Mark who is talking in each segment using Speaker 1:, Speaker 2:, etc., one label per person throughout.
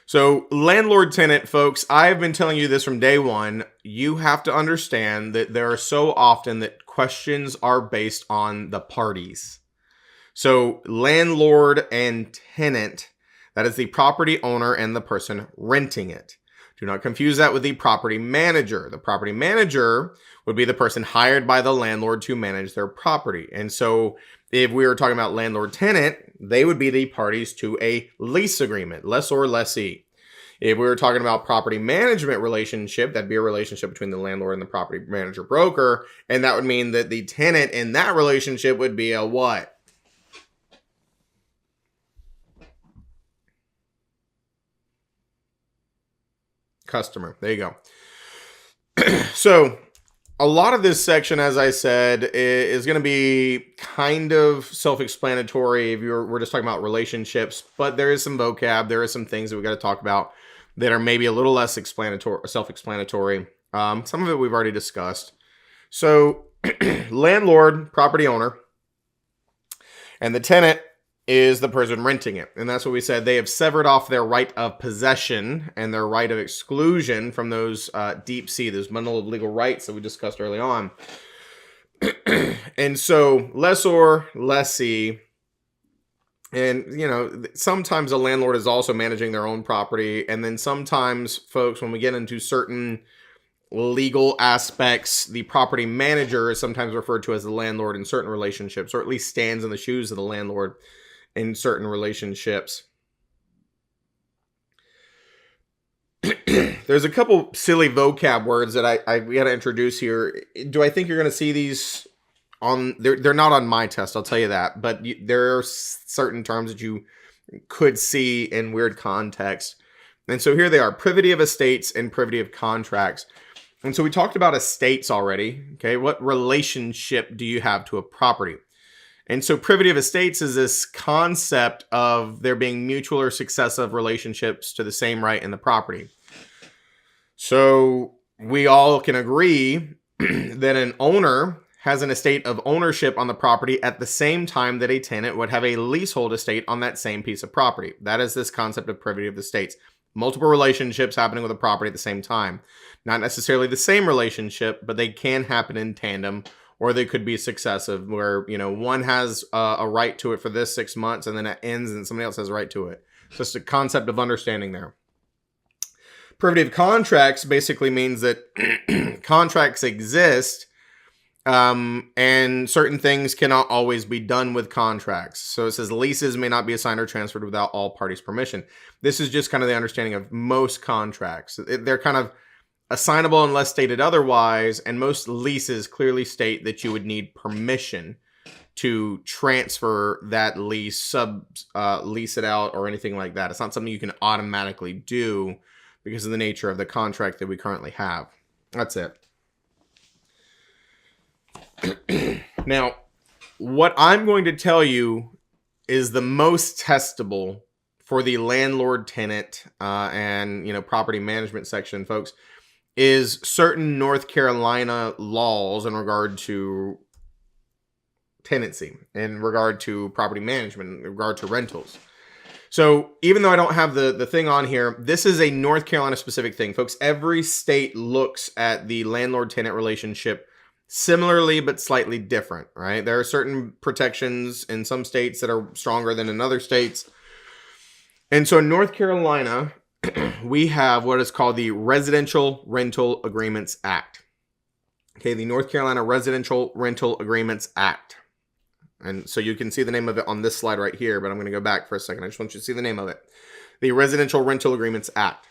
Speaker 1: So landlord-tenant, folks, I've been telling you this from day one. You have to understand that there are so often that questions are based on the parties. So landlord and tenant, that is the property owner and the person renting it. Do not confuse that with the property manager. The property manager would be the person hired by the landlord to manage their property. And so if we were talking about landlord-tenant, they would be the parties to a lease agreement, lessor, lessee. If we were talking about property management relationship, that'd be a relationship between the landlord and the property manager broker. And that would mean that the tenant in that relationship would be a what? Customer. There you go. So a lot of this section, as I said, is going to be kind of self-explanatory if we're just talking about relationships, but there is some vocab, there is some things that we got to talk about that are maybe a little less self-explanatory. Some of it we've already discussed. So landlord, property owner, and the tenant is the person renting it. And that's what we said. They have severed off their right of possession and their right of exclusion from those deep sea, those bundle of legal rights that we discussed early on. And so lessor, lessee, and sometimes a landlord is also managing their own property. And then sometimes, folks, when we get into certain legal aspects, the property manager is sometimes referred to as the landlord in certain relationships, or at least stands in the shoes of the landlord in certain relationships. There's a couple silly vocab words that we got to introduce here. Do I think you're going to see these on? They're not on my test, I'll tell you that. But there are certain terms that you could see in weird context. And so here they are: privity of estates and privity of contracts. And so we talked about estates already. Okay, what relationship do you have to a property? And so privity of estates is this concept of there being mutual or successive relationships to the same right in the property. So we all can agree that an owner has an estate of ownership on the property at the same time that a tenant would have a leasehold estate on that same piece of property. That is this concept of privity of estates. Multiple relationships happening with a property at the same time. Not necessarily the same relationship, but they can happen in tandem, or they could be successive, where, one has a right to it for this 6 months and then it ends and somebody else has a right to it. So it's a concept of understanding there. Privity of contracts basically means that contracts exist, and certain things cannot always be done with contracts. So it says leases may not be assigned or transferred without all parties' permission. This is just kind of the understanding of most contracts. They're kind of assignable unless stated otherwise, and most leases clearly state that you would need permission to transfer that lease, lease it out, or anything like that. It's not something you can automatically do because of the nature of the contract that we currently have. That's it. Now, what I'm going to tell you is the most testable for the landlord-tenant and property management section, folks, is certain North Carolina laws in regard to tenancy, in regard to property management, in regard to rentals. So even though I don't have the thing on here, this is a North Carolina specific thing. Folks, every state looks at the landlord-tenant relationship similarly but slightly different, right? There are certain protections in some states that are stronger than in other states. And so in North Carolina, we have what is called the Residential Rental Agreements Act. Okay, the North Carolina Residential Rental Agreements Act. And so you can see the name of it on this slide right here, but I'm going to go back for a second. I just want you to see the name of it. The Residential Rental Agreements Act.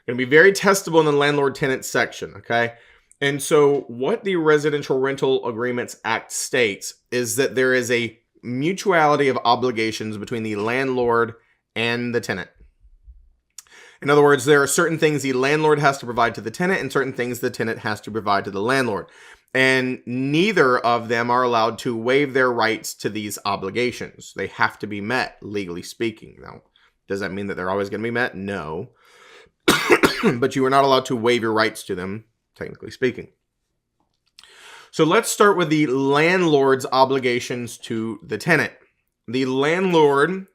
Speaker 1: Going to be very testable in the landlord-tenant section, okay? And so what the Residential Rental Agreements Act states is that there is a mutuality of obligations between the landlord and the tenant. In other words, there are certain things the landlord has to provide to the tenant and certain things the tenant has to provide to the landlord. And neither of them are allowed to waive their rights to these obligations. They have to be met, legally speaking. Now, does that mean that they're always going to be met? No. But you are not allowed to waive your rights to them, technically speaking. So let's start with the landlord's obligations to the tenant. The landlord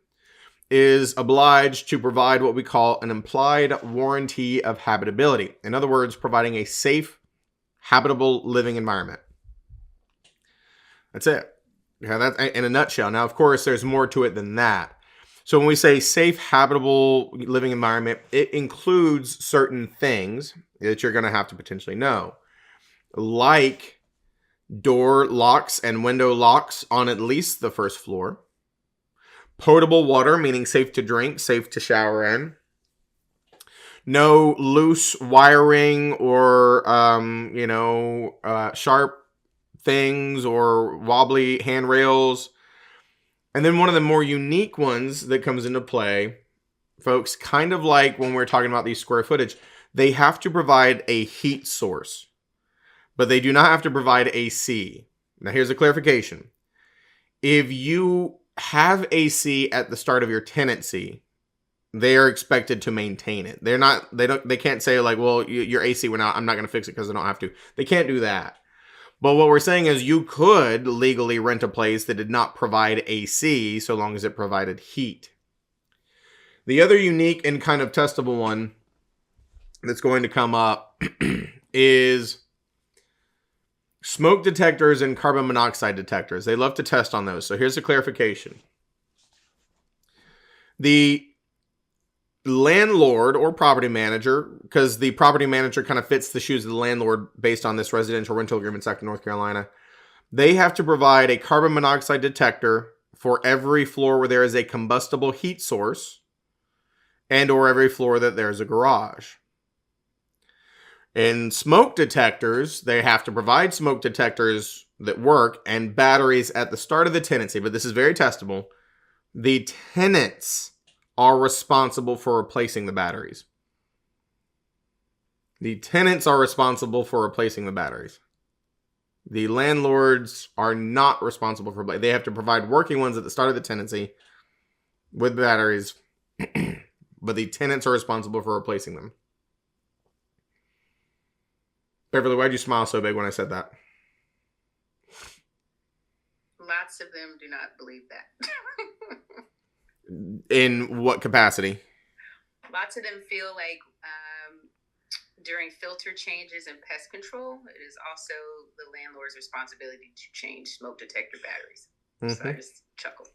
Speaker 1: is obliged to provide what we call an implied warranty of habitability. In other words, providing a safe, habitable living environment. That's it. Yeah, that's in a nutshell. Now, of course, there's more to it than that. So when we say safe, habitable living environment, it includes certain things that you're going to have to potentially know, like door locks and window locks on at least the first floor. Potable water, meaning safe to drink, safe to shower in. No loose wiring or, sharp things or wobbly handrails. And then one of the more unique ones that comes into play, folks, kind of like when we're talking about these square footage, they have to provide a heat source, but they do not have to provide AC. Now, here's a clarification. If you have AC at the start of your tenancy, they are expected to maintain it. They can't say like, well, your AC went out, I'm not going to fix it because I don't have to. They can't do that. But what we're saying is you could legally rent a place that did not provide AC so long as it provided heat. The other unique and kind of testable one that's going to come up is smoke detectors and carbon monoxide detectors. They love to test on those. So here's a clarification. The landlord or property manager, because the property manager kind of fits the shoes of the landlord based on this Residential Rental Agreements Act of North Carolina, they have to provide a carbon monoxide detector for every floor where there is a combustible heat source and or every floor that there's a garage. In smoke detectors, they have to provide smoke detectors that work and batteries at the start of the tenancy, but this is very testable. The tenants are responsible for replacing the batteries. The tenants are responsible for replacing the batteries. The landlords are not responsible for they have to provide working ones at the start of the tenancy with batteries, but the tenants are responsible for replacing them. Beverly, why'd you smile so big when I said that?
Speaker 2: Lots of them do not believe that.
Speaker 1: In what capacity?
Speaker 2: Lots of them feel like during filter changes and pest control, it is also the landlord's responsibility to change smoke detector batteries. Mm-hmm. So I just chuckle.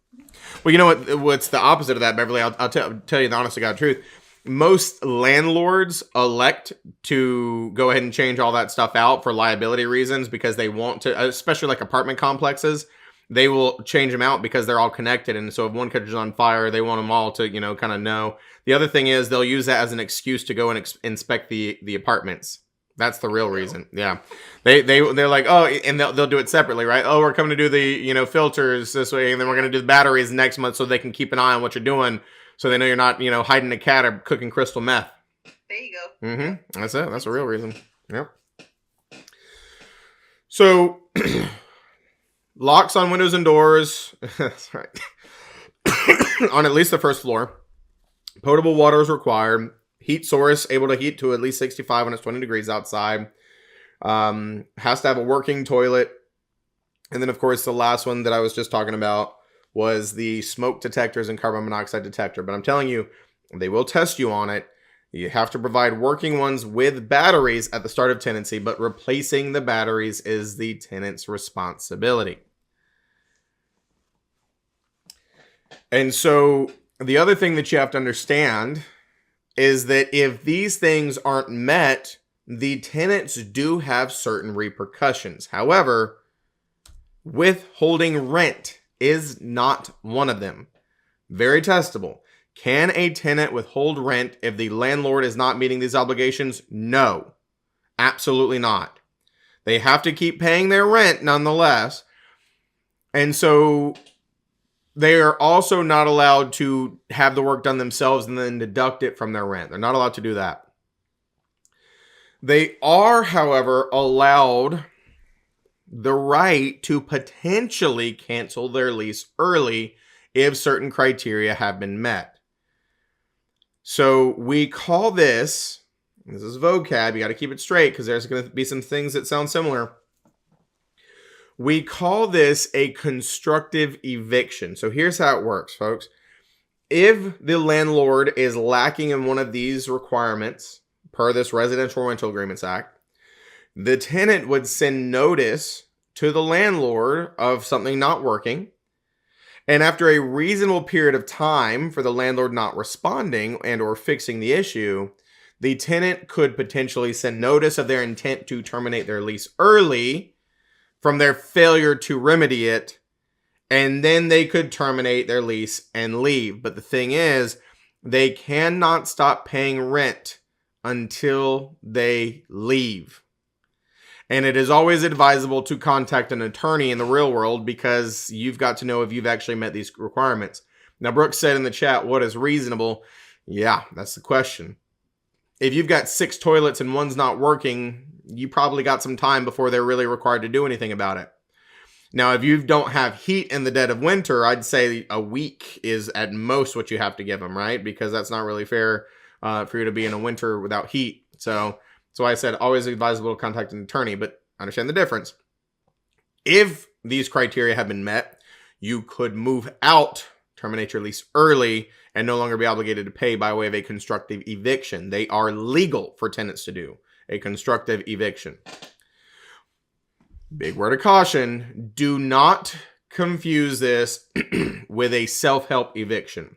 Speaker 1: Well, you know what? What's the opposite of that, Beverly? I'll tell you the honest to God truth. Most landlords elect to go ahead and change all that stuff out for liability reasons because they want to, especially like apartment complexes. They will change them out because they're all connected. And so if one catches on fire, they want them all to, kind of know. The other thing is they'll use that as an excuse to go and inspect the apartments. That's the real reason. Yeah. They're like, oh, and they'll do it separately, right? Oh, we're coming to do the, filters this way. And then we're going to do the batteries next month so they can keep an eye on what you're doing. So they know you're not, hiding a cat or cooking crystal meth.
Speaker 2: There you go.
Speaker 1: Mm-hmm. That's it. That's the real reason. Yep. So... locks on windows and doors. That's right. On at least the first floor. Potable water is required. Heat source, able to heat to at least 65 when it's 20 degrees outside. Has to have a working toilet. And then, of course, the last one that I was just talking about was the smoke detectors and carbon monoxide detector. But I'm telling you, they will test you on it. You have to provide working ones with batteries at the start of tenancy, but replacing the batteries is the tenant's responsibility. And so the other thing that you have to understand is that if these things aren't met, the tenants do have certain repercussions. However, withholding rent is not one of them. Very testable. Can a tenant withhold rent if the landlord is not meeting these obligations? No, absolutely not. They have to keep paying their rent nonetheless. And so they are also not allowed to have the work done themselves and then deduct it from their rent. They're not allowed to do that. They are, however, allowed the right to potentially cancel their lease early if certain criteria have been met. So we call this is vocab, you got to keep it straight because there's going to be some things that sound similar. We call this a constructive eviction. So here's how it works, folks. If the landlord is lacking in one of these requirements per this Residential Rental Agreements Act, the tenant would send notice to the landlord of something not working. And after a reasonable period of time for the landlord not responding and or fixing the issue, the tenant could potentially send notice of their intent to terminate their lease early from their failure to remedy it, and then they could terminate their lease and leave. But the thing is, they cannot stop paying rent until they leave. And it is always advisable to contact an attorney in the real world because you've got to know if you've actually met these requirements. Now, Brooks said in the chat, what is reasonable? Yeah, that's the question. If you've got 6 toilets and one's not working, you probably got some time before they're really required to do anything about it. Now, if you don't have heat in the dead of winter, I'd say a week is at most what you have to give them, right? Because that's not really fair for you to be in a winter without heat. So that's why I said always advisable to contact an attorney, but understand the difference. If these criteria have been met, you could move out, terminate your lease early, and no longer be obligated to pay by way of a constructive eviction. They are legal for tenants to do a constructive eviction. Big word of caution, do not confuse this with a self-help eviction.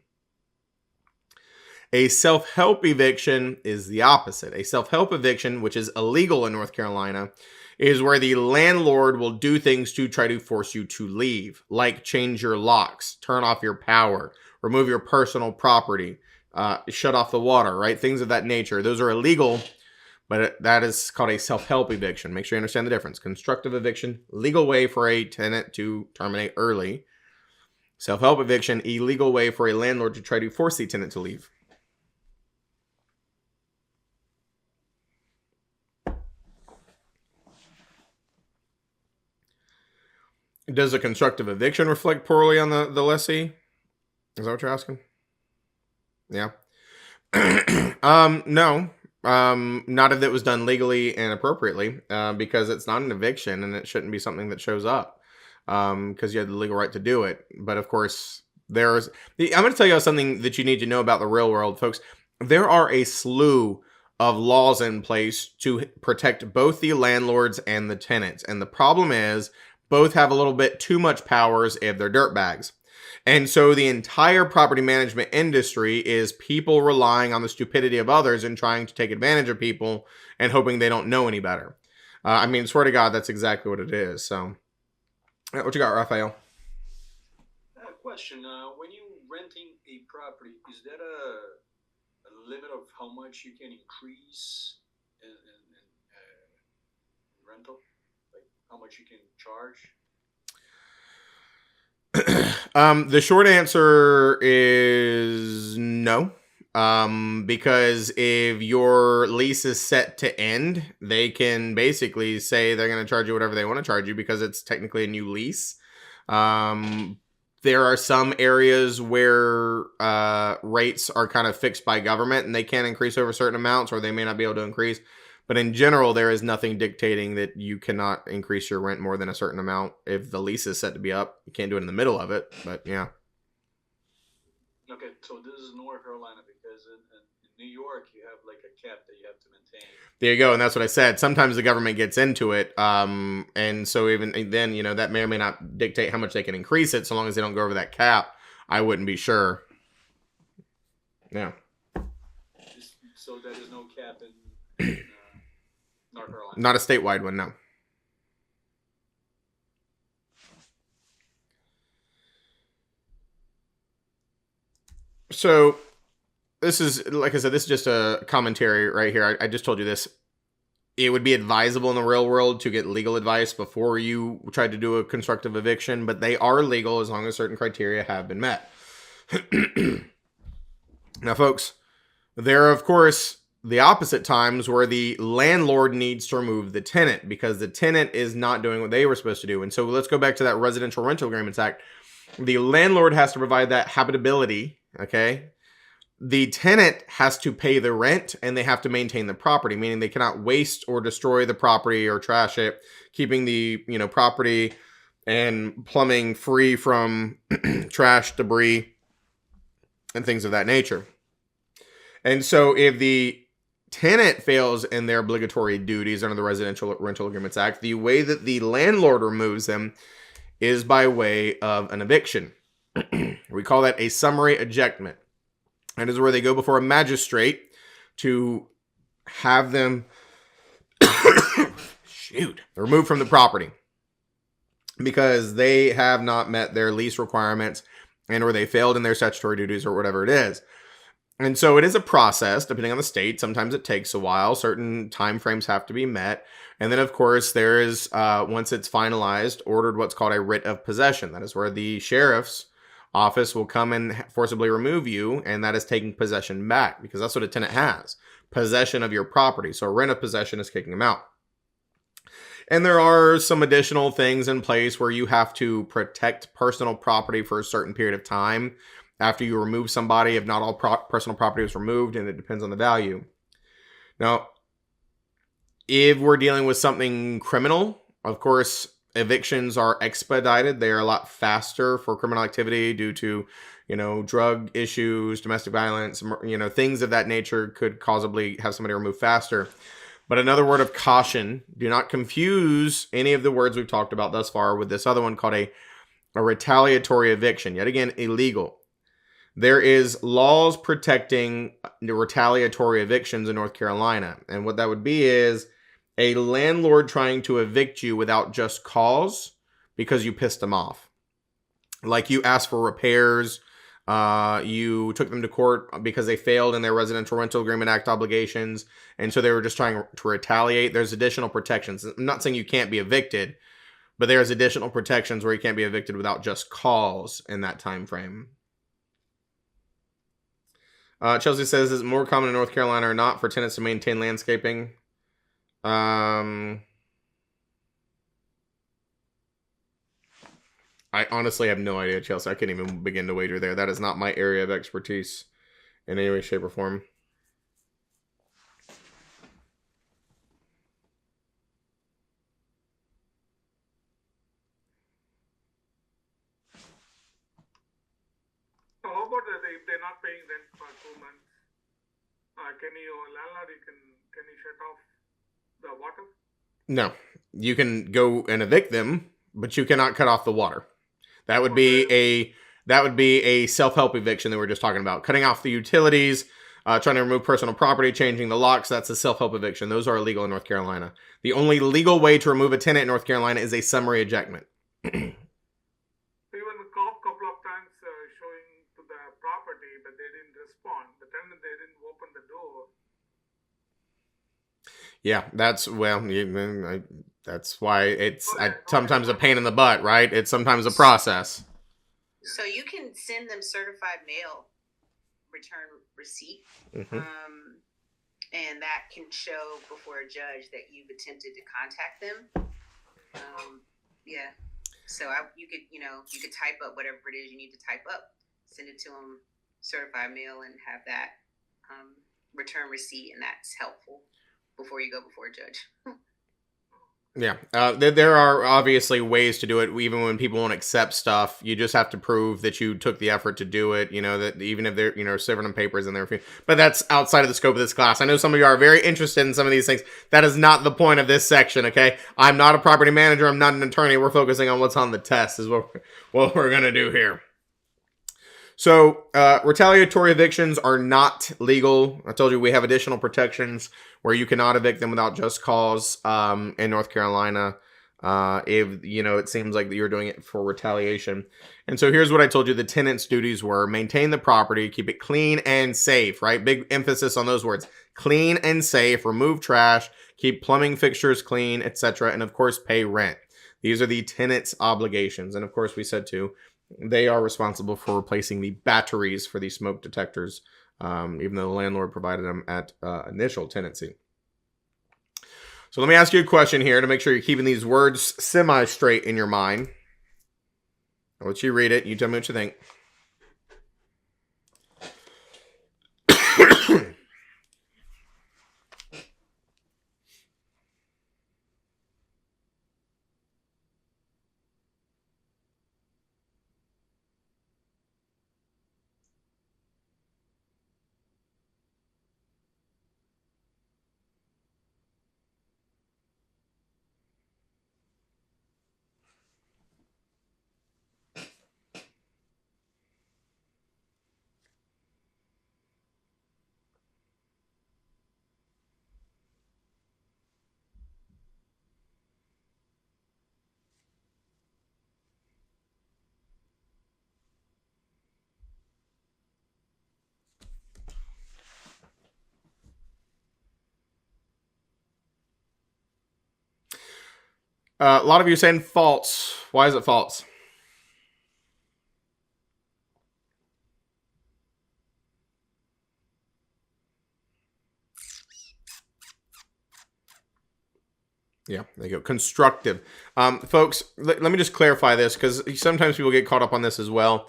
Speaker 1: A self-help eviction is the opposite. A self-help eviction, which is illegal in North Carolina, is where the landlord will do things to try to force you to leave, like change your locks, turn off your power, remove your personal property, shut off the water, right? Things of that nature. Those are illegal. But that is called a self-help eviction. Make sure you understand the difference. Constructive eviction, legal way for a tenant to terminate early. Self-help eviction, illegal way for a landlord to try to force the tenant to leave. Does a constructive eviction reflect poorly on the lessee? Is that what you're asking? Yeah. No. Not if it was done legally and appropriately, because it's not an eviction and it shouldn't be something that shows up, because you have the legal right to do it. But of course, I'm going to tell you something that you need to know about the real world, folks. There are a slew of laws in place to protect both the landlords and the tenants. And the problem is both have a little bit too much powers if they're dirtbags. And so the entire property management industry is people relying on the stupidity of others and trying to take advantage of people and hoping they don't know any better. I mean, swear to God, that's exactly what it is. So, what you got, Raphael?
Speaker 3: Question. When you renting a property, is that a limit of how much you can increase in rental? Like how much you can charge?
Speaker 1: The short answer is no. Because if your lease is set to end, they can basically say they're going to charge you whatever they want to charge you because it's technically a new lease. There are some areas where rates are kind of fixed by government and they can't increase over certain amounts, or they may not be able to increase. But in general, there is nothing dictating that you cannot increase your rent more than a certain amount. If the lease is set to be up, you can't do it in the middle of it. But yeah.
Speaker 3: Okay, so this is North Carolina, because in New York, you have like a cap that you have to maintain.
Speaker 1: There you go. And that's what I said. Sometimes the government gets into it. And so even then, you know, that may or may not dictate how much they can increase it. So long as they don't go over that cap, I wouldn't be sure. Yeah.
Speaker 3: So there is no cap in North Carolina?
Speaker 1: Not a statewide one, no. So this is, like I said, this is just a commentary right here. I just told you this. It would be advisable in the real world to get legal advice before you try to do a constructive eviction, but they are legal as long as certain criteria have been met. Now, folks, there are, of course, the opposite times where the landlord needs to remove the tenant because the tenant is not doing what they were supposed to do. And so let's go back to that Residential Rental Agreements Act. The landlord has to provide that habitability, okay? The tenant has to pay the rent and they have to maintain the property, meaning they cannot waste or destroy the property or trash it, keeping the, you know, property and plumbing free from trash, debris, and things of that nature. And so if the tenant fails in their obligatory duties under the Residential Rental Agreements Act, the way that the landlord removes them is by way of an eviction. We call that a summary ejectment. That is where they go before a magistrate to have them removed from the property because they have not met their lease requirements and or they failed in their statutory duties or whatever it is. And so it is a process, depending on the state. Sometimes it takes a while. Certain timeframes have to be met. And then, of course, there is, once it's finalized, ordered what's called a writ of possession. That is where the sheriff's office will come and forcibly remove you, and that is taking possession back, because that's what a tenant has, possession of your property. So a writ of possession is kicking them out. And there are some additional things in place where you have to protect personal property for a certain period of time after you remove somebody, if not all personal property is removed, and it depends on the value. Now, if we're dealing with something criminal, of course, evictions are expedited. They are a lot faster for criminal activity due to, drug issues, domestic violence, things of that nature could causably have somebody removed faster. But another word of caution, do not confuse any of the words we've talked about thus far with this other one called a retaliatory eviction. Yet again, illegal. There is laws protecting the retaliatory evictions in North Carolina. And what that would be is a landlord trying to evict you without just cause because you pissed them off. Like you asked for repairs, you took them to court because they failed in their Residential Rental Agreement Act obligations, and so they were just trying to retaliate. There's additional protections. I'm not saying you can't be evicted, but there's additional protections where you can't be evicted without just cause in that time frame. Chelsea says, is it more common in North Carolina or not for tenants to maintain landscaping? I honestly have no idea, Chelsea. I can't even begin to wager there. That is not my area of expertise in any way, shape, or form.
Speaker 4: So how about if they're not paying rent for 2 months? Can you shut off the water?
Speaker 1: No, you can go and evict them, but you cannot cut off the water. That would be a self-help eviction that we were just talking about. Cutting off the utilities, trying to remove personal property, changing the locks, that's a self-help eviction. Those are illegal in North Carolina. The only legal way to remove a tenant in North Carolina is a summary ejectment.
Speaker 4: Even a couple of times showing to the property, but they didn't respond. The tenant, they didn't open the door.
Speaker 1: Yeah, that's why it's sometimes a pain in the butt, right? It's sometimes a process.
Speaker 2: So you can send them certified mail return receipt, and that can show before a judge that you've attempted to contact them. Yeah. So you could type up whatever it is you need to type up, send it to them certified mail, and have that return receipt, and that's helpful before you go before a judge.
Speaker 1: Yeah, there are obviously ways to do it. Even when people won't accept stuff, you just have to prove that you took the effort to do it. That even if they're serving them papers and they're, but that's outside of the scope of this class. I know some of you are very interested in some of these things. That is not the point of this section. Okay, I'm not a property manager. I'm not an attorney. We're focusing on what's on the test. Is what we're gonna do here. So retaliatory evictions are not legal. I told you we have additional protections where you cannot evict them without just cause in North Carolina if it seems like you're doing it for retaliation. And so here's what I told you the tenant's duties were: maintain the property, keep it clean and safe, right? Big emphasis on those words: clean and safe, remove trash, keep plumbing fixtures clean, etc. And of course, pay rent. These are the tenant's obligations. And of course, we said too, they are responsible for replacing the batteries for the smoke detectors, even though the landlord provided them at initial tenancy. So let me ask you a question here to make sure you're keeping these words semi-straight in your mind. I'll let you read it. You tell me what you think. A lot of you saying false. Why is it false? Yeah, there you go. Constructive. Folks, let me just clarify this because sometimes people get caught up on this as well.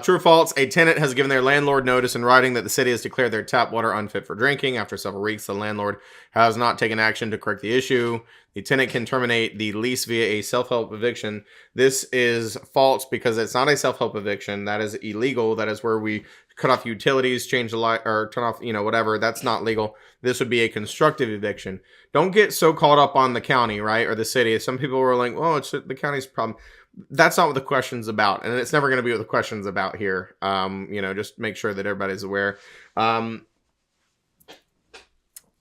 Speaker 1: True or false, a tenant has given their landlord notice in writing that the city has declared their tap water unfit for drinking. After several weeks, the landlord has not taken action to correct the issue. The tenant can terminate the lease via a self-help eviction. This is false because it's not a self-help eviction. That is illegal. That is where we cut off utilities, change the light, or turn off, whatever. That's not legal. This would be a constructive eviction. Don't get so caught up on the county, right, or the city. Some people were like, "Oh, it's the county's problem." That's not what the question's about, and it's never going to be what the question's about here. Just make sure that everybody's aware.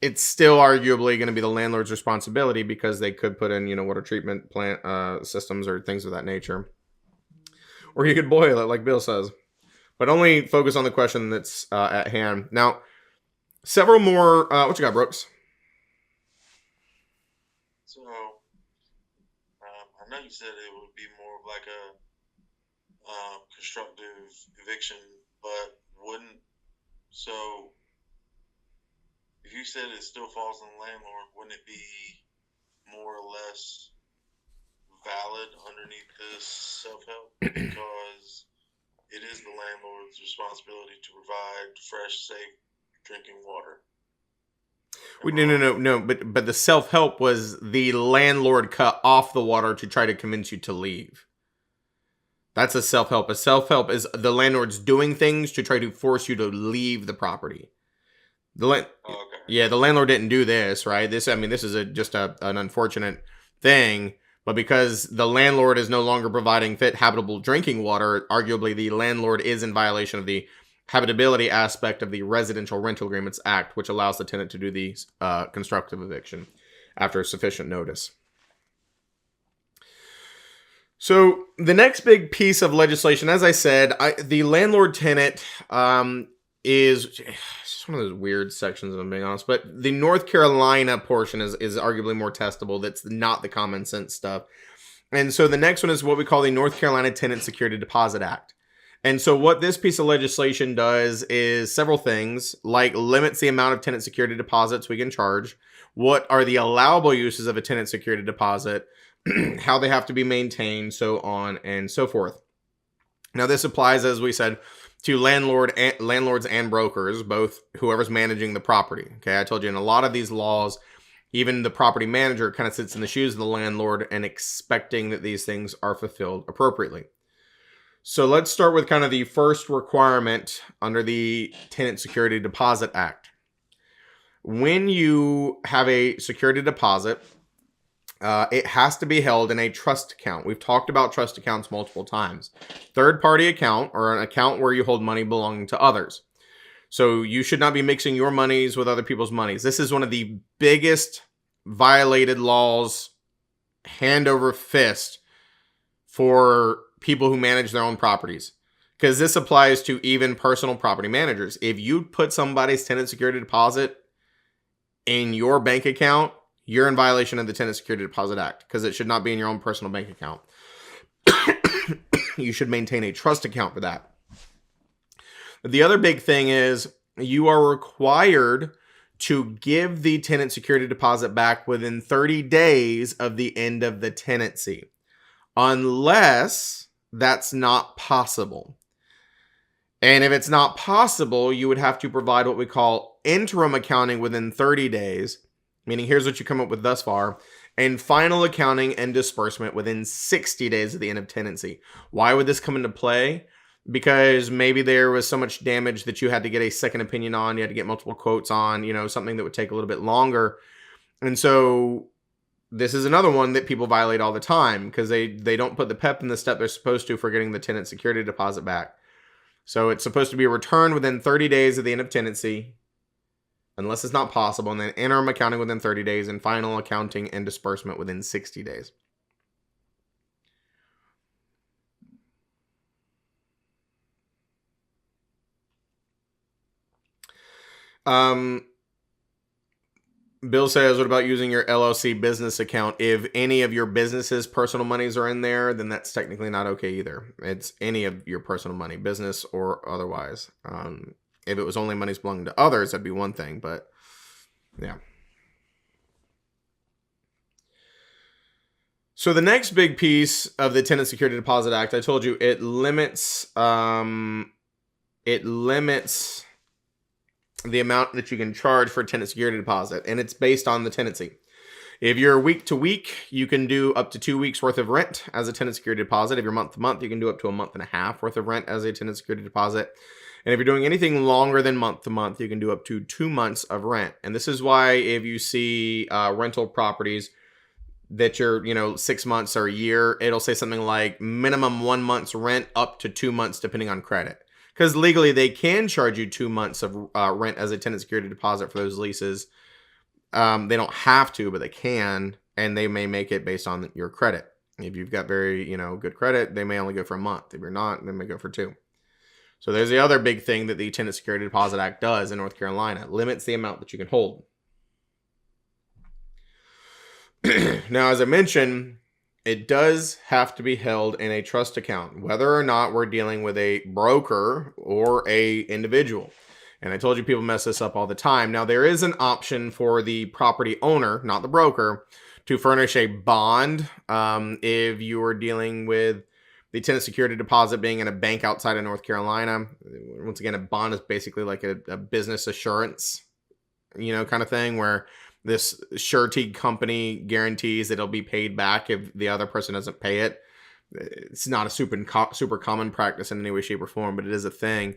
Speaker 1: It's still arguably going to be the landlord's responsibility because they could put in, water treatment plant systems or things of that nature, or you could boil it, like Bill says. But only focus on the question that's at hand. Now, several more. What you got, Brooks?
Speaker 5: So, I know you said it would be more of like a constructive eviction, but so if you said it still falls on the landlord, wouldn't it be more or less valid underneath this self-help? Because it is the landlord's responsibility to provide fresh, safe drinking water.
Speaker 1: No. But the self-help was the landlord cut off the water to try to convince you to leave. That's a self-help. A self-help is the landlord's doing things to try to force you to leave the property.
Speaker 5: Okay.
Speaker 1: Yeah, the landlord didn't do this, right? This is just an unfortunate thing. But because the landlord is no longer providing fit, habitable drinking water, arguably the landlord is in violation of the habitability aspect of the Residential Rental Agreements Act, which allows the tenant to do the constructive eviction after sufficient notice. So the next big piece of legislation, as I said, the landlord-tenant is just one of those weird sections, if I'm being honest. But the North Carolina portion is arguably more testable. That's not the common sense stuff. And so the next one is what we call the North Carolina Tenant Security Deposit Act. And so what this piece of legislation does is several things, like limits the amount of tenant security deposits we can charge, what are the allowable uses of a tenant security deposit, how they have to be maintained, so on and so forth. Now, this applies, as we said, to landlords and brokers, both whoever's managing the property. Okay, I told you in a lot of these laws, even the property manager kind of sits in the shoes of the landlord and expecting that these things are fulfilled appropriately. So let's start with kind of the first requirement under the Tenant Security Deposit Act. When you have a security deposit, it has to be held in a trust account. We've talked about trust accounts multiple times. Third-party account, or an account where you hold money belonging to others. So you should not be mixing your monies with other people's monies. This is one of the biggest violated laws, hand over fist, for people who manage their own properties. Because this applies to even personal property managers. If you put somebody's tenant security deposit in your bank account, you're in violation of the Tenant Security Deposit Act, because it should not be in your own personal bank account. You should maintain a trust account for that. The other big thing is you are required to give the tenant security deposit back within 30 days of the end of the tenancy, unless that's not possible. And if it's not possible, you would have to provide what we call interim accounting within 30 days, meaning here's what you come up with thus far, and final accounting and disbursement within 60 days of the end of tenancy. Why would this come into play? Because maybe there was so much damage that you had to get a second opinion on, you had to get multiple quotes on, something that would take a little bit longer. And so this is another one that people violate all the time because they don't put the pep in the step they're supposed to for getting the tenant security deposit back. So it's supposed to be returned within 30 days of the end of tenancy, unless it's not possible, and then interim accounting within 30 days and final accounting and disbursement within 60 days. Bill says, what about using your LLC business account? If any of your business's personal monies are in there, then that's technically not okay either. It's any of your personal money, business or otherwise. If it was only monies belonging to others, that'd be one thing, but yeah. So the next big piece of the Tenant Security Deposit Act, I told you, it limits the amount that you can charge for a tenant security deposit, and it's based on the tenancy. If you're week to week, you can do up to 2 weeks worth of rent as a tenant security deposit. If you're month to month, you can do up to a month and a half worth of rent as a tenant security deposit. And if you're doing anything longer than month to month, you can do up to 2 months of rent. And this is why if you see rental properties that you're, 6 months or a year, it'll say something like minimum 1 month's rent up to 2 months, depending on credit. Because legally, they can charge you 2 months of rent as a tenant security deposit for those leases. They don't have to, but they can, and they may make it based on your credit. If you've got very, good credit, they may only go for a month. If you're not, they may go for 2. So there's the other big thing that the Tenant Security Deposit Act does in North Carolina. It limits the amount that you can hold. Now, as I mentioned, it does have to be held in a trust account, whether or not we're dealing with a broker or a individual. And I told you people mess this up all the time. Now, there is an option for the property owner, not the broker, to furnish a bond if you are dealing with the tenant security deposit being in a bank outside of North Carolina. Once again, a bond is basically like a business assurance, kind of thing, where this surety company guarantees that it'll be paid back if the other person doesn't pay it. It's not a super common practice in any way, shape, or form, but it is a thing.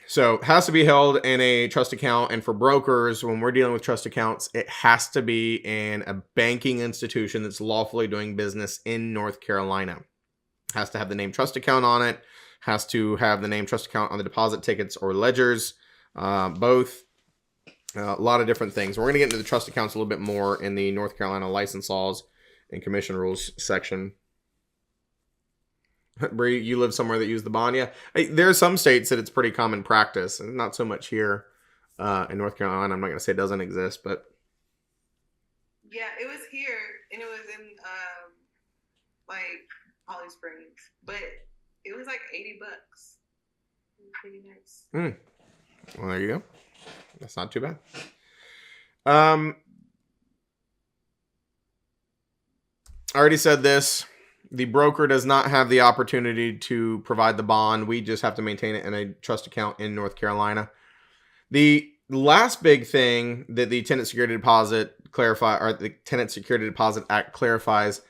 Speaker 1: So it has to be held in a trust account. And for brokers, when we're dealing with trust accounts, it has to be in a banking institution that's lawfully doing business in North Carolina. It has to have the name trust account on it. Has to have the name trust account on the deposit tickets or ledgers, both. A lot of different things. We're going to get into the trust accounts a little bit more in the North Carolina license laws and commission rules section. Bree, you live somewhere that use the bond? Yeah. There are some states that it's pretty common practice, and not so much here in North Carolina. I'm not going to say it doesn't exist, but.
Speaker 6: Yeah, it was here, and it was in Holly Springs, but it was like $80. It was pretty nice.
Speaker 1: Well, there you go. That's not too bad. I already said this. The broker does not have the opportunity to provide the bond. We just have to maintain it in a trust account in North Carolina. The last big thing that the Tenant Security Deposit the Tenant Security Deposit Act clarifies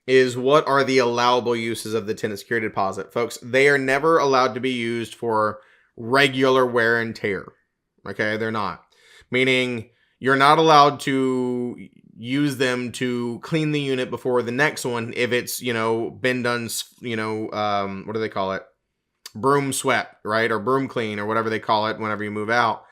Speaker 1: is what are the allowable uses of the tenant security deposit. Folks, they are never allowed to be used for regular wear and tear. Okay, they're not. Meaning you're not allowed to use them to clean the unit before the next one if it's, been done, what do they call it? Broom swept, right? Or broom clean or whatever they call it whenever you move out.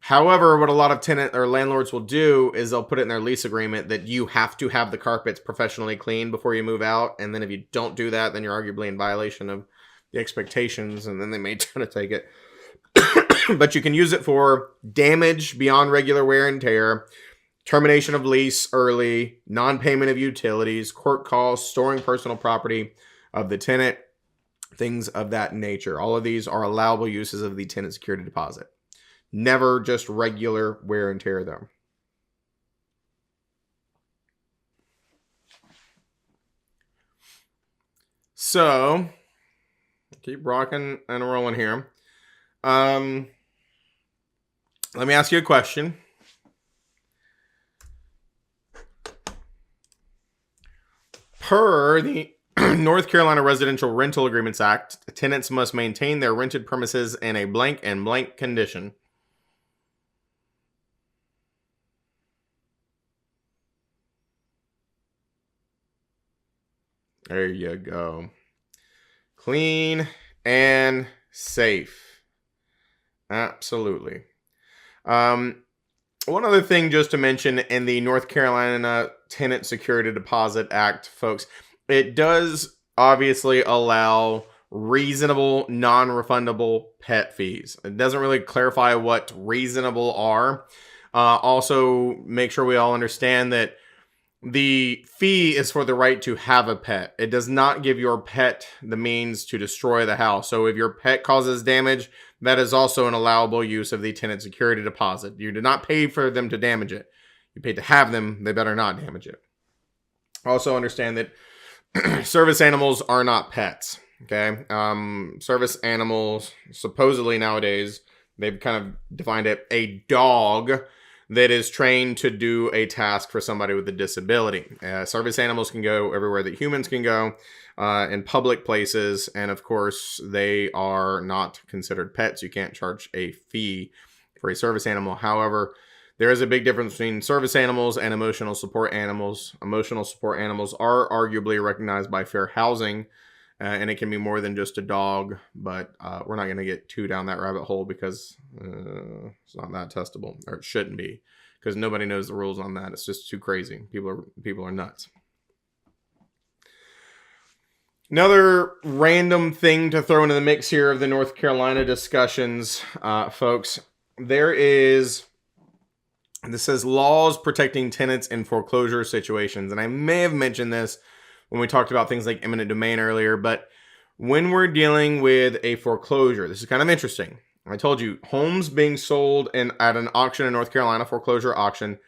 Speaker 1: However, what a lot of tenant or landlords will do is they'll put it in their lease agreement that you have to have the carpets professionally cleaned before you move out. And then if you don't do that, then you're arguably in violation of the expectations, and then they may try to take it. But you can use it for damage beyond regular wear and tear, termination of lease early, non-payment of utilities, court calls, storing personal property of the tenant, things of that nature. All of these are allowable uses of the tenant security deposit. Never just regular wear and tear, though. So, keep rocking and rolling here. Let me ask you a question. Per the North Carolina Residential Rental Agreements Act, tenants must maintain their rented premises in a blank and blank condition. There you go. Clean and safe. Absolutely. One other thing just to mention in the North Carolina Tenant Security Deposit Act, folks, it does obviously allow reasonable, non-refundable pet fees. It doesn't really clarify what reasonable are. Also, make sure we all understand that the fee is for the right to have a pet. It does not give your pet the means to destroy the house. So if your pet causes damage, that is also an allowable use of the tenant security deposit. You did not pay for them to damage it. You paid to have them. They better not damage it. Also understand that service animals are not pets. Okay. Service animals, supposedly nowadays, they've kind of defined it a dog that is trained to do a task for somebody with a disability. Service animals can go everywhere that humans can go, in public places, and of course, they are not considered pets. You can't charge a fee for a service animal. However, there is a big difference between service animals and emotional support animals. Emotional support animals are arguably recognized by fair housing, and it can be more than just a dog, but we're not going to get too down that rabbit hole because it's not that testable, or it shouldn't be, because nobody knows the rules on that. It's just too crazy. People are nuts. Another random thing to throw into the mix here of the North Carolina discussions, folks, this says laws protecting tenants in foreclosure situations. And I may have mentioned this when we talked about things like eminent domain earlier, but when we're dealing with a foreclosure, this is kind of interesting. I told you, homes being sold at an auction in North Carolina, foreclosure auction,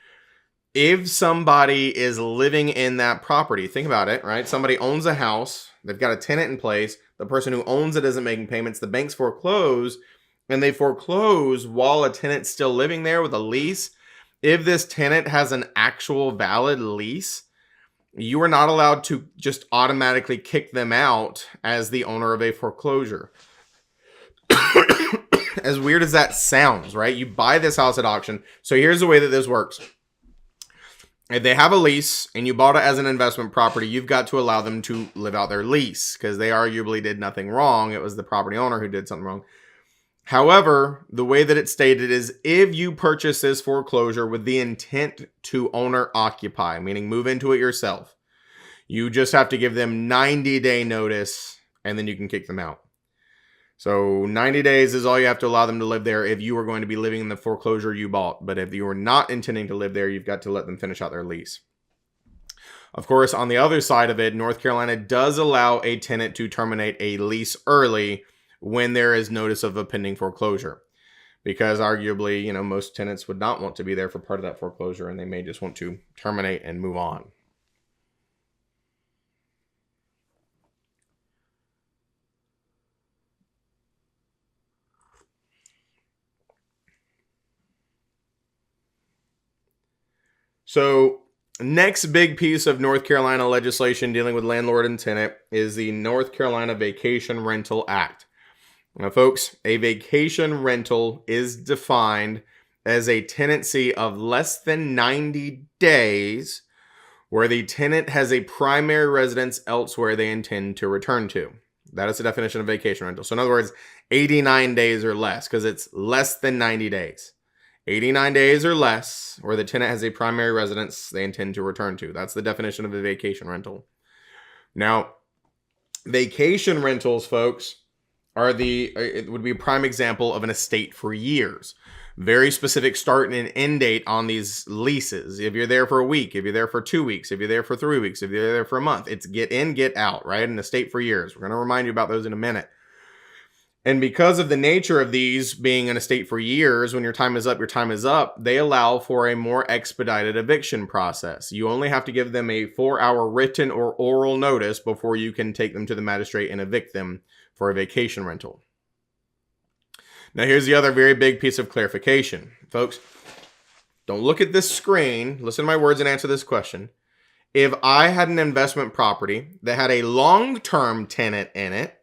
Speaker 1: if somebody is living in that property, think about it, right? Somebody owns a house, they've got a tenant in place, the person who owns it isn't making payments, the banks foreclose, and they foreclose while a tenant's still living there with a lease. If this tenant has an actual valid lease, you are not allowed to just automatically kick them out as the owner of a foreclosure. As weird as that sounds, right? You buy this house at auction. So here's the way that this works. If they have a lease and you bought it as an investment property, you've got to allow them to live out their lease because they arguably did nothing wrong. It was the property owner who did something wrong. However, the way that it's stated is if you purchase this foreclosure with the intent to owner occupy, meaning move into it yourself, you just have to give them 90-day notice and then you can kick them out. So 90 days is all you have to allow them to live there if you are going to be living in the foreclosure you bought. But if you are not intending to live there, you've got to let them finish out their lease. Of course, on the other side of it, North Carolina does allow a tenant to terminate a lease early when there is notice of a pending foreclosure. Because arguably, most tenants would not want to be there for part of that foreclosure and they may just want to terminate and move on. So, next big piece of North Carolina legislation dealing with landlord and tenant is the North Carolina Vacation Rental Act. Now, folks, a vacation rental is defined as a tenancy of less than 90 days where the tenant has a primary residence elsewhere they intend to return to. That is the definition of vacation rental. So, in other words, 89 days or less, because it's less than 90 days. 89 days or less, where the tenant has a primary residence they intend to return to. That's the definition of a vacation rental. Now, vacation rentals, folks, it would be a prime example of an estate for years. Very specific start and end date on these leases. If you're there for a week, if you're there for 2 weeks, if you're there for 3 weeks, if you're there for a month, it's get in, get out, right? An estate for years. We're going to remind you about those in a minute. And because of the nature of these being an estate for years, when your time is up, they allow for a more expedited eviction process. You only have to give them a 4-hour written or oral notice before you can take them to the magistrate and evict them for a vacation rental. Now, here's the other very big piece of clarification. Folks, don't look at this screen. Listen to my words and answer this question. If I had an investment property that had a long-term tenant in it,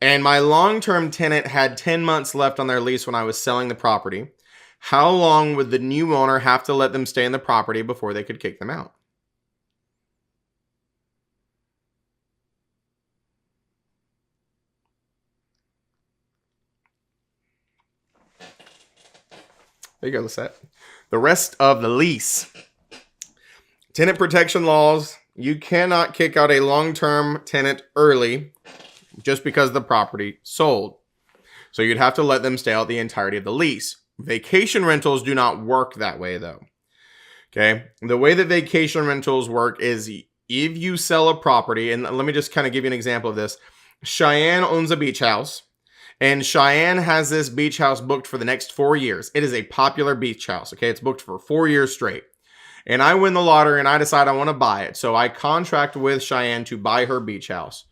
Speaker 1: and my long-term tenant had 10 months left on their lease when I was selling the property, how long would the new owner have to let them stay in the property before they could kick them out? There you go, Seth. The rest of the lease. Tenant protection laws. You cannot kick out a long-term tenant early just because the property sold. So you'd have to let them stay out the entirety of the lease. Vacation rentals do not work that way, though. Okay. The way that vacation rentals work is if you sell a property, and let me just kind of give you an example of this. Cheyenne owns a beach house, and Cheyenne has this beach house booked for the next 4 years. It is a popular beach house. Okay. It's booked for 4 years straight. And I win the lottery and I decide I want to buy it. So I contract with Cheyenne to buy her beach house.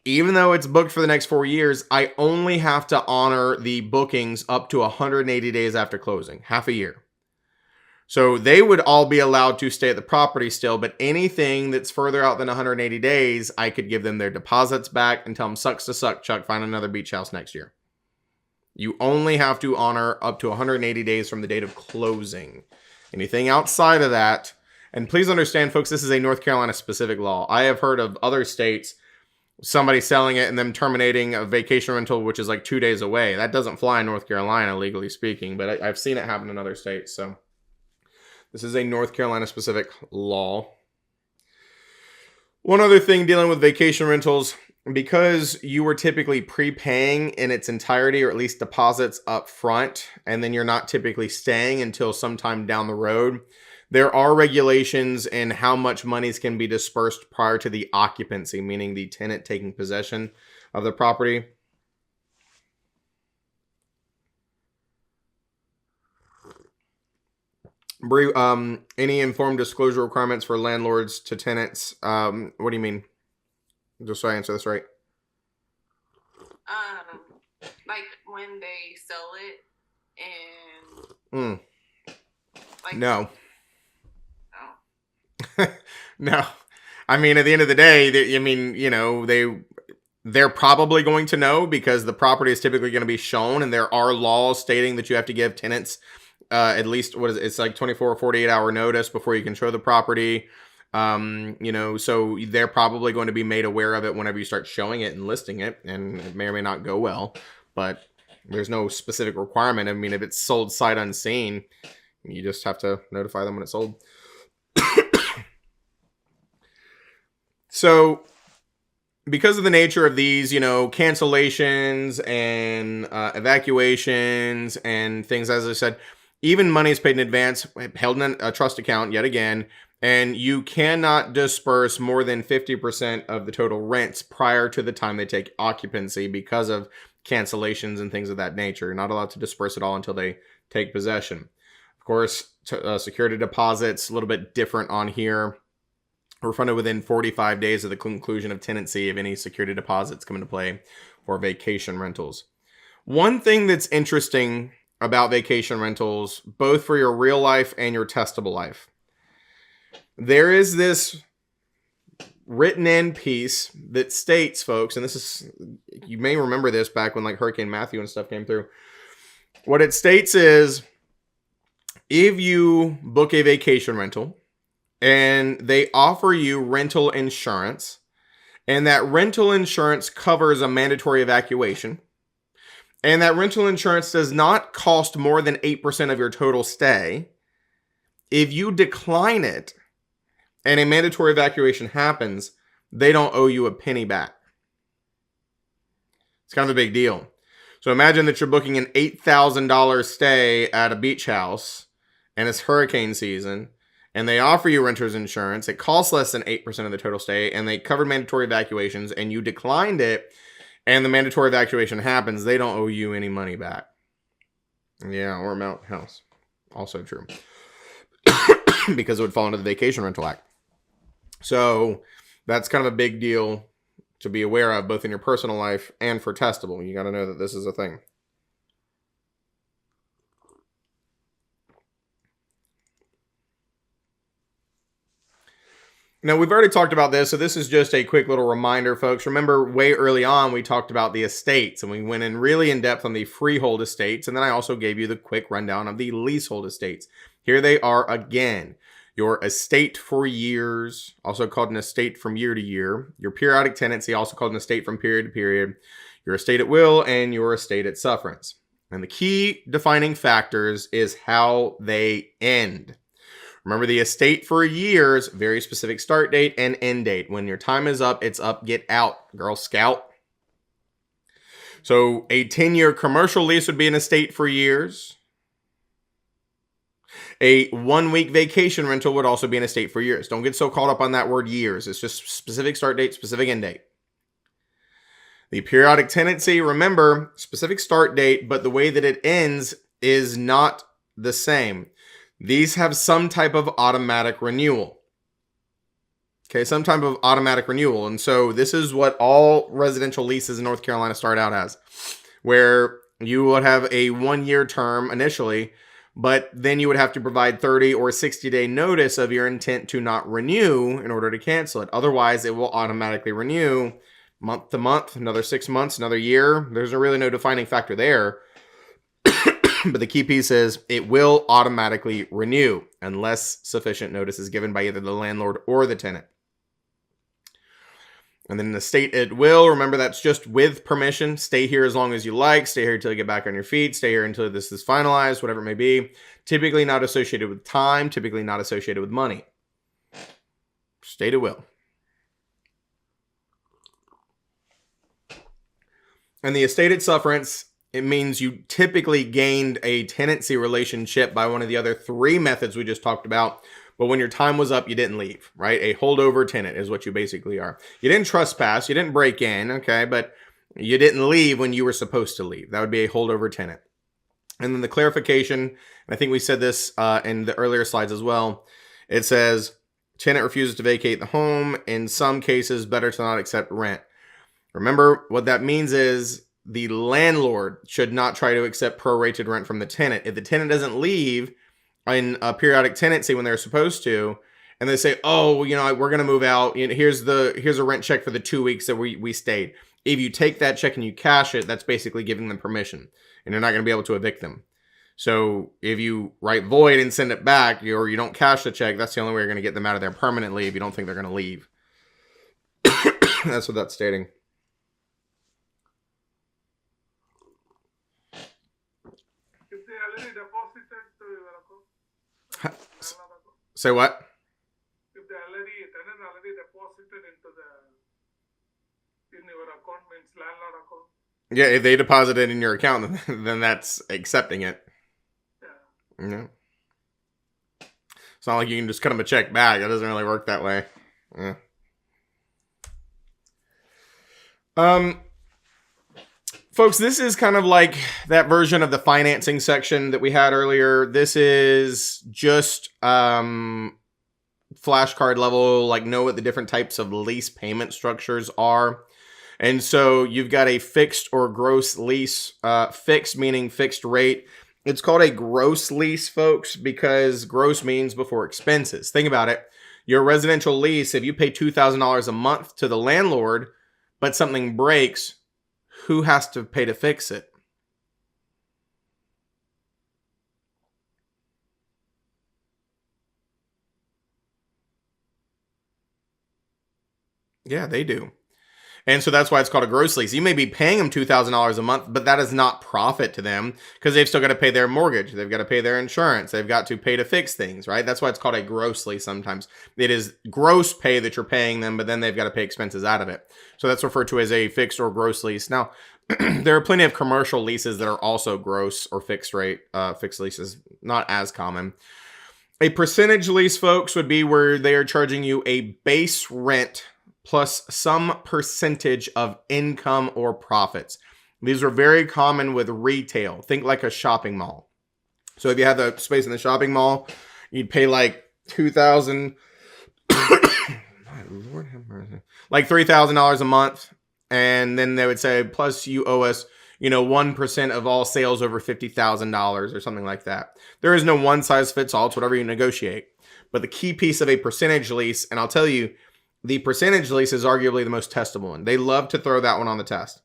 Speaker 1: Even though it's booked for the next 4 years, I only have to honor the bookings up to 180 days after closing, half a year. So they would all be allowed to stay at the property still, but anything that's further out than 180 days, I could give them their deposits back and tell them, sucks to suck, Chuck, find another beach house next year. You only have to honor up to 180 days from the date of closing. Anything outside of that, and please understand, folks, this is a North Carolina specific law. I have heard of other states, somebody selling it and them terminating a vacation rental, which is like 2 days away. That doesn't fly in North Carolina, legally speaking, but I've seen it happen in other states. So this is a North Carolina specific law. One other thing dealing with vacation rentals, because you were typically prepaying in its entirety, or at least deposits up front, and then you're not typically staying until sometime down the road, there are regulations in how much monies can be dispersed prior to the occupancy, meaning the tenant taking possession of the property. Bree, any informed disclosure requirements for landlords to tenants? What do you mean? Just so I answer this right.
Speaker 6: Like when they sell it and like
Speaker 1: No. No. I mean, at the end of the day, they're probably going to know, because the property is typically going to be shown, and there are laws stating that you have to give tenants at least, it's like 24 or 48 hour notice before you can show the property. So they're probably going to be made aware of it whenever you start showing it and listing it, and it may or may not go well, but there's no specific requirement. I mean, if it's sold sight unseen, you just have to notify them when it's sold. So because of the nature of these, cancellations and evacuations and things, as I said, even money is paid in advance, held in a trust account yet again, and you cannot disperse more than 50% of the total rents prior to the time they take occupancy because of cancellations and things of that nature. You're not allowed to disperse it all until they take possession. Of course, security deposits, a little bit different on here. Refunded within 45 days of the conclusion of tenancy if any security deposits come into play for vacation rentals. One thing that's interesting about vacation rentals, both for your real life and your testable life, there is this written in piece that states, folks, and this is, you may remember this back when like Hurricane Matthew and stuff came through. What it states is, if you book a vacation rental and they offer you rental insurance, and that rental insurance covers a mandatory evacuation, and that rental insurance does not cost more than 8% of your total stay, if you decline it and a mandatory evacuation happens, they don't owe you a penny back. It's kind of a big deal. So imagine that you're booking an $8,000 stay at a beach house, and it's hurricane season, and they offer you renter's insurance. It costs less than 8% of the total stay, and they covered mandatory evacuations, and you declined it, and the mandatory evacuation happens, they don't owe you any money back. Yeah, or Mount House. Also true. Because it would fall under the Vacation Rental Act. So that's kind of a big deal to be aware of, both in your personal life and for testable. You got to know that this is a thing. Now, we've already talked about this, so this is just a quick little reminder, folks. Remember, way early on, we talked about the estates, and we went in really in depth on the freehold estates, and then I also gave you the quick rundown of the leasehold estates. Here they are again. Your estate for years, also called an estate from year to year. Your periodic tenancy, also called an estate from period to period. Your estate at will, and your estate at sufferance. And the key defining factors is how they end. Remember, the estate for years, very specific start date and end date. When your time is up, it's up, get out, Girl Scout. So a 10-year commercial lease would be in estate for years. A 1-week vacation rental would also be in estate for years. Don't get so caught up on that word years. It's just specific start date, specific end date. The periodic tenancy, remember, specific start date, but the way that it ends is not the same. These have some type of automatic renewal. Okay, some type of automatic renewal. And so this is what all residential leases in North Carolina start out as, where you would have a 1-year term initially, but then you would have to provide 30 or 60-day notice of your intent to not renew in order to cancel it. Otherwise, it will automatically renew month to month, another 6 months, another year. There's really no defining factor there. But the key piece is it will automatically renew unless sufficient notice is given by either the landlord or the tenant. And then in the state it will, remember that's just with permission. Stay here as long as you like. Stay here until you get back on your feet. Stay here until this is finalized, whatever it may be. Typically not associated with time. Typically not associated with money. State it will. And the estate itself rents, it means you typically gained a tenancy relationship by one of the other 3 methods we just talked about. But when your time was up, you didn't leave, right? A holdover tenant is what you basically are. You didn't trespass. You didn't break in, okay? But you didn't leave when you were supposed to leave. That would be a holdover tenant. And then the clarification, and I think we said this in the earlier slides as well. It says, tenant refuses to vacate the home. In some cases, better to not accept rent. Remember, what that means is the landlord should not try to accept prorated rent from the tenant. If the tenant doesn't leave in a periodic tenancy when they're supposed to, and they say, oh, you know, we're going to move out. You know, here's a rent check for the 2 weeks that we stayed. If you take that check and you cash it, that's basically giving them permission, and you're not going to be able to evict them. So if you write void and send it back, or you don't cash the check, that's the only way you're going to get them out of there permanently if you don't think they're going to leave. That's what that's stating.
Speaker 4: If they already deposited to your account,
Speaker 1: Say what?
Speaker 4: if the tenant already deposited in your account, means landlord account.
Speaker 1: Yeah, if they deposit it in your account, then that's accepting it.
Speaker 4: Yeah.
Speaker 1: Yeah. It's not like you can just cut them a check back. It doesn't really work that way. Yeah. Folks, this is kind of like that version of the financing section that we had earlier. This is just flashcard level, like know what the different types of lease payment structures are. And so you've got a fixed or gross lease, fixed meaning fixed rate. It's called a gross lease, folks, because gross means before expenses. Think about it. Your residential lease, if you pay $2,000 a month to the landlord, but something breaks, who has to pay to fix it? Yeah, they do. And so that's why it's called a gross lease. You may be paying them $2,000 a month, but that is not profit to them because they've still got to pay their mortgage. They've got to pay their insurance. They've got to pay to fix things, right? That's why it's called a gross lease sometimes. It is gross pay that you're paying them, but then they've got to pay expenses out of it. So that's referred to as a fixed or gross lease. Now, there are plenty of commercial leases that are also gross or fixed rate, fixed leases, not as common. A percentage lease, folks, would be where they are charging you a base rent plus some percentage of income or profits. These are very common with retail. Think like a shopping mall. So if you have the space in the shopping mall, you'd pay like $2,000, my Lord have mercy, like $3,000 a month. And then they would say, plus you owe us, 1% of all sales over $50,000 or something like that. There is no one size fits all. It's whatever you negotiate. But the key piece of a percentage lease, and I'll tell you, the percentage lease is arguably the most testable one. They love to throw that one on the test.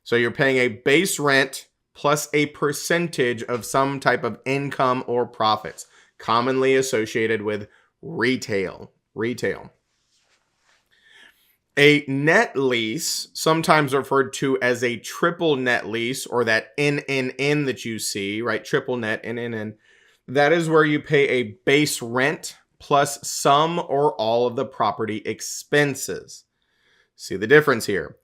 Speaker 1: So you're paying a base rent plus a percentage of some type of income or profits, commonly associated with retail. A net lease, sometimes referred to as a triple net lease, or that NNN that you see, right? Triple net, NNN. That is where you pay a base rent plus some or all of the property expenses. See the difference here.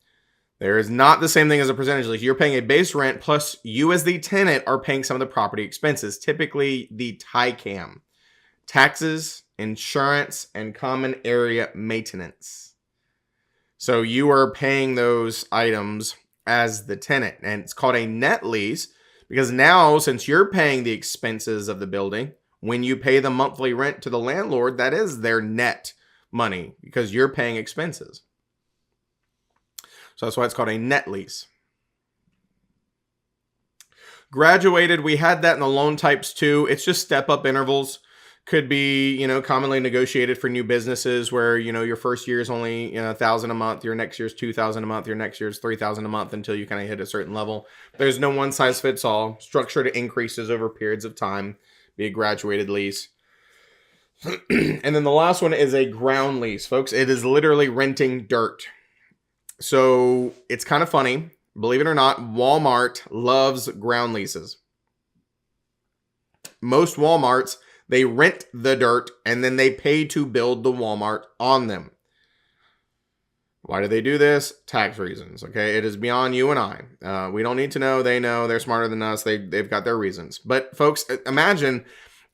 Speaker 1: There is not the same thing as a percentage lease. You're paying a base rent plus you as the tenant are paying some of the property expenses, typically the TICAM, taxes, insurance, and common area maintenance. So you are paying those items as the tenant, and it's called a net lease because now, since you're paying the expenses of the building, when you pay the monthly rent to the landlord, that is their net money because you're paying expenses. So that's why it's called a net lease. Graduated, we had that in the loan types too. It's just step-up intervals. Could be, commonly negotiated for new businesses where, your first year is only $1,000 a month, your next year's $2,000 a month, your next year's $3,000 a month until you kind of hit a certain level. There's no one size fits all. Structured increases over periods of time. Be a graduated lease. And then the last one is a ground lease, folks. It is literally renting dirt. So it's kind of funny. Believe it or not, Walmart loves ground leases. Most Walmarts, they rent the dirt and then they pay to build the Walmart on them. Why do they do this? Tax reasons. Okay, it is beyond you and I. We don't need to know. They know. They're smarter than us. They've got their reasons. But folks, imagine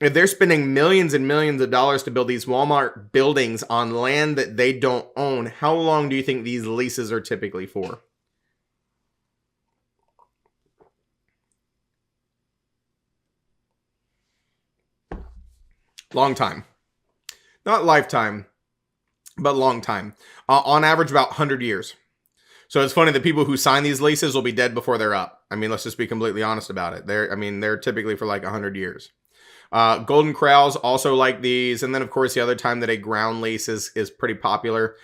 Speaker 1: if they're spending millions and millions of dollars to build these Walmart buildings on land that they don't own. How long do you think these leases are typically for? Long time. Not lifetime, but long time. On average, about 100 years. So it's funny that people who sign these leases will be dead before they're up. I mean, let's just be completely honest about it. They're typically for like 100 years. Golden Corrals also like these. And then, of course, the other time that a ground lease is pretty popular,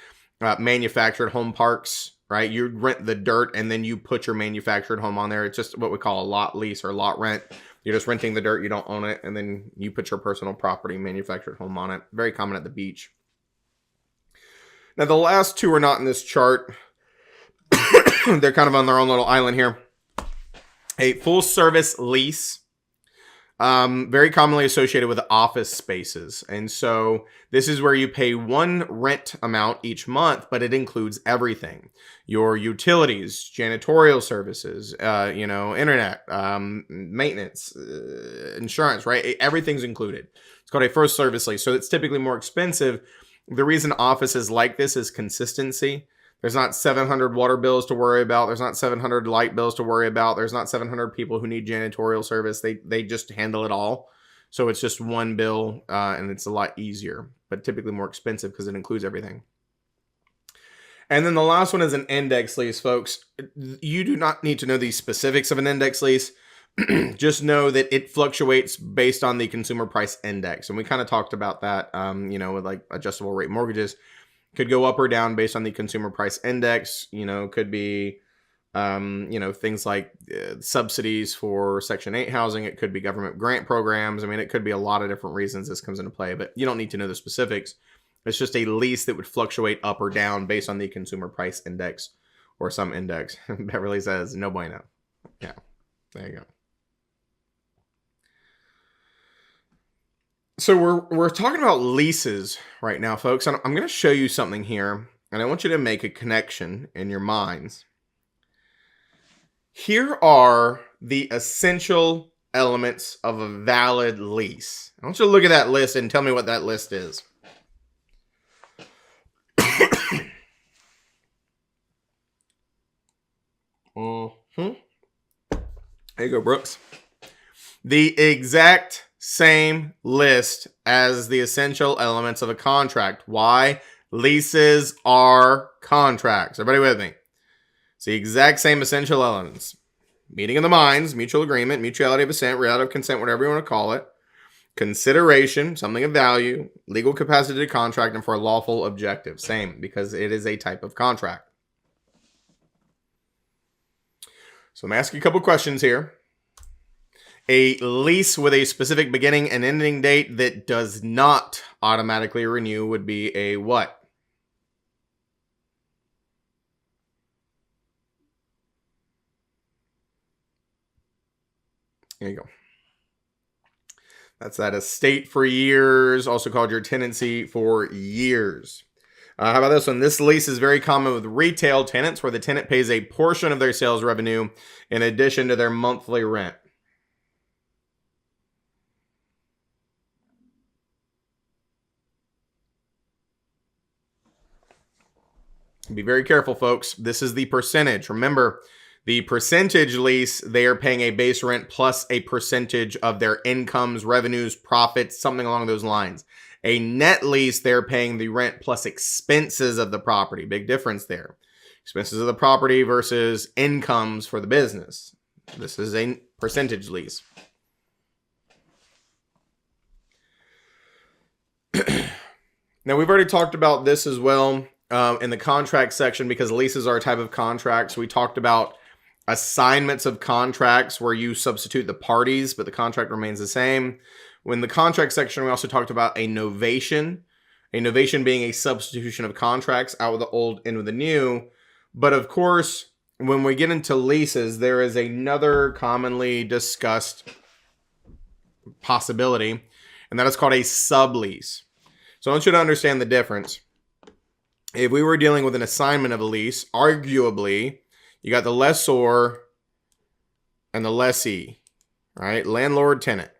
Speaker 1: manufactured home parks, right? You rent the dirt and then you put your manufactured home on there. It's just what we call a lot lease or lot rent. You're just renting the dirt, you don't own it, and then you put your personal property, manufactured home on it. Very common at the beach. Now, the last two are not in this chart. They're kind of on their own little island here. A full service lease. Very commonly associated with office spaces. And so this is where you pay one rent amount each month, but it includes everything. Your utilities, janitorial services, internet, maintenance, insurance, right? Everything's included. It's called a first service lease. So it's typically more expensive. The reason offices like this is consistency. There's not 700 water bills to worry about. There's not 700 light bills to worry about. There's not 700 people who need janitorial service. They just handle it all. So it's just one bill, and it's a lot easier, but typically more expensive because it includes everything. And then the last one is an index lease, folks. You do not need to know the specifics of an index lease. Just know that it fluctuates based on the consumer price index. And we kind of talked about that, with like adjustable rate mortgages. Could go up or down based on the consumer price index. Could be, things like subsidies for Section 8 housing. It could be government grant programs. It could be a lot of different reasons this comes into play, but you don't need to know the specifics. It's just a lease that would fluctuate up or down based on the consumer price index or some index. Beverly says, no bueno. Yeah, there you go. So we're talking about leases right now, folks. And I'm going to show you something here, and I want you to make a connection in your minds. Here are the essential elements of a valid lease. I want you to look at that list and tell me what that list is. There you go, Brooks. The exact same list as the essential elements of a contract. Why? Leases are contracts. Everybody with me? It's the exact same essential elements. Meeting of the minds, mutual agreement, mutuality of assent, reality of consent, whatever you want to call it. Consideration, something of value, legal capacity to contract, and for a lawful objective. Same, because it is a type of contract. So I'm asking you a couple questions here. A lease with a specific beginning and ending date that does not automatically renew would be a what? There you go. That's that estate for years, also called your tenancy for years. How about this one? This lease is very common with retail tenants where the tenant pays a portion of their sales revenue in addition to their monthly rent. Be very careful, folks. This is the percentage. Remember, the percentage lease, they are paying a base rent plus a percentage of their incomes, revenues, profits, something along those lines. A net lease, they're paying the rent plus expenses of the property. Big difference there. Expenses of the property versus incomes for the business. This is a percentage lease. Now, we've already talked about this as well in the contract section because leases are a type of contract. So we talked about assignments of contracts where you substitute the parties, but the contract remains the same. In the contract section, we also talked about a novation. A novation being a substitution of contracts out with the old, in with the new. But of course, when we get into leases, there is another commonly discussed possibility, and that is called a sublease. So I want you to understand the difference. If we were dealing with an assignment of a lease, arguably, you got the lessor and the lessee, right? Landlord, tenant.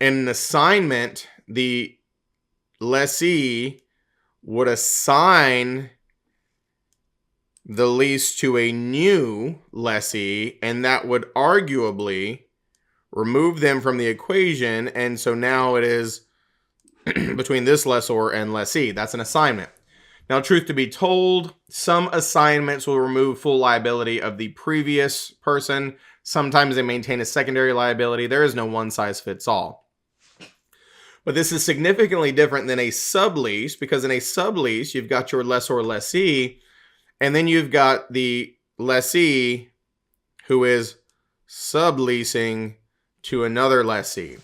Speaker 1: In an assignment, the lessee would assign the lease to a new lessee, and that would arguably remove them from the equation. And so now it is between this lessor and lessee. That's an assignment. Now, truth to be told, some assignments will remove full liability of the previous person. Sometimes they maintain a secondary liability. There is no one size fits all. But this is significantly different than a sublease, because in a sublease, you've got your lessor lessee, and then you've got the lessee who is subleasing to another lessee.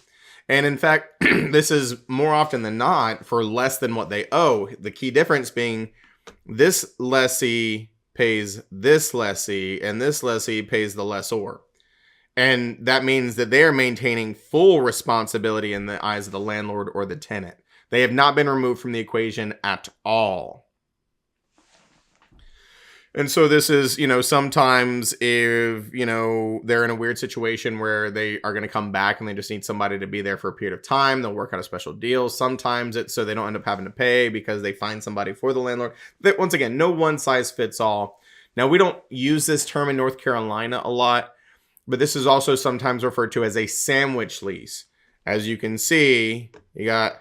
Speaker 1: And in fact, this is more often than not for less than what they owe. The key difference being this lessee pays this lessee and this lessee pays the lessor. And that means that they are maintaining full responsibility in the eyes of the landlord or the tenant. They have not been removed from the equation at all. And so this is, sometimes if, they're in a weird situation where they are going to come back and they just need somebody to be there for a period of time, they'll work out a special deal. Sometimes it's so they don't end up having to pay because they find somebody for the landlord. That, once again, no one size fits all. Now, we don't use this term in North Carolina a lot, but this is also sometimes referred to as a sandwich lease. As you can see, you got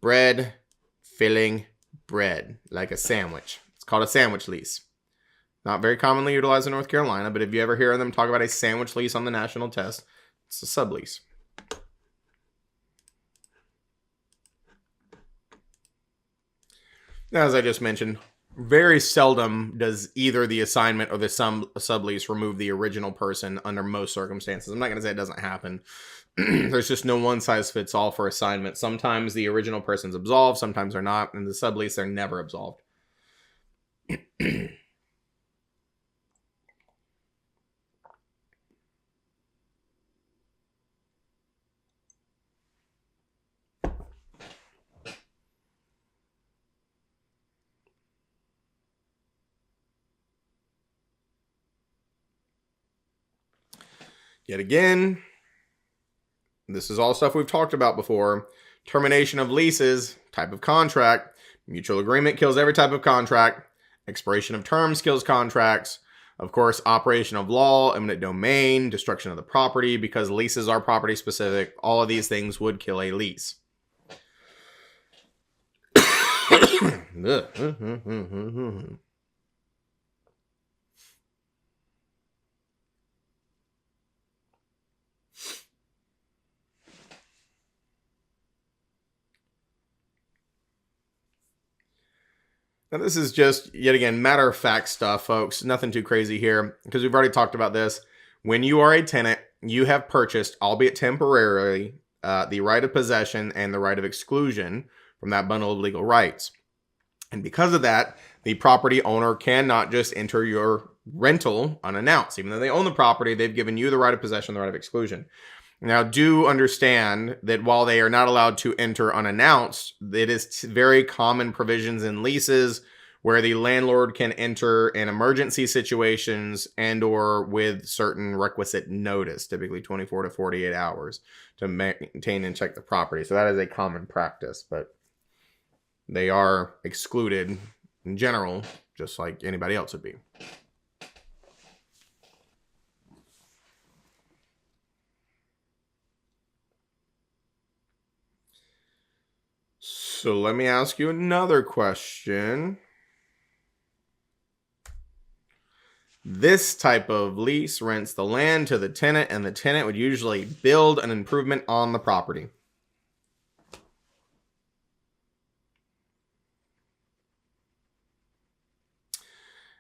Speaker 1: bread filling bread, like a sandwich. It's called a sandwich lease. Not very commonly utilized in North Carolina, but if you ever hear them talk about a sandwich lease on the national test, it's a sublease. Now, as I just mentioned, very seldom does either the assignment or the sublease remove the original person under most circumstances. I'm not going to say it doesn't happen. There's just no one size fits all for assignment. Sometimes the original person's absolved, sometimes they're not. In the sublease, they're never absolved. Yet again, this is all stuff we've talked about before. Termination of leases, type of contract. Mutual agreement kills every type of contract. Expiration of terms kills contracts. Of course, operation of law, eminent domain, destruction of the property, because leases are property specific. All of these things would kill a lease. Now, this is just, yet again, matter-of-fact stuff, folks. Nothing too crazy here, because we've already talked about this. When you are a tenant, you have purchased, albeit temporarily, the right of possession and the right of exclusion from that bundle of legal rights. And because of that, the property owner cannot just enter your rental unannounced. Even though they own the property, they've given you the right of possession, the right of exclusion. Now, do understand that while they are not allowed to enter unannounced, it is very common provisions in leases where the landlord can enter in emergency situations and or with certain requisite notice, typically 24 to 48 hours, to maintain and check the property. So that is a common practice, but they are excluded in general, just like anybody else would be. So let me ask you another question. This type of lease rents the land to the tenant, and the tenant would usually build an improvement on the property.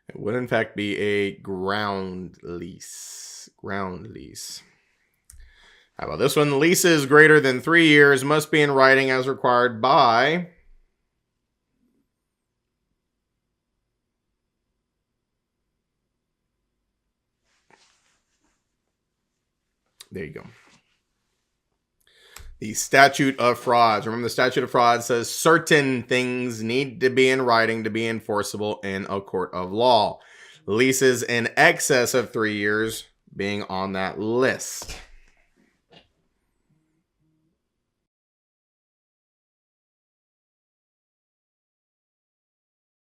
Speaker 1: It would in fact be a ground lease. Ground lease. How about this one? Leases greater than 3 years must be in writing as required by... There you go. The statute of frauds. Remember, the statute of frauds says certain things need to be in writing to be enforceable in a court of law. Leases in excess of 3 years being on that list.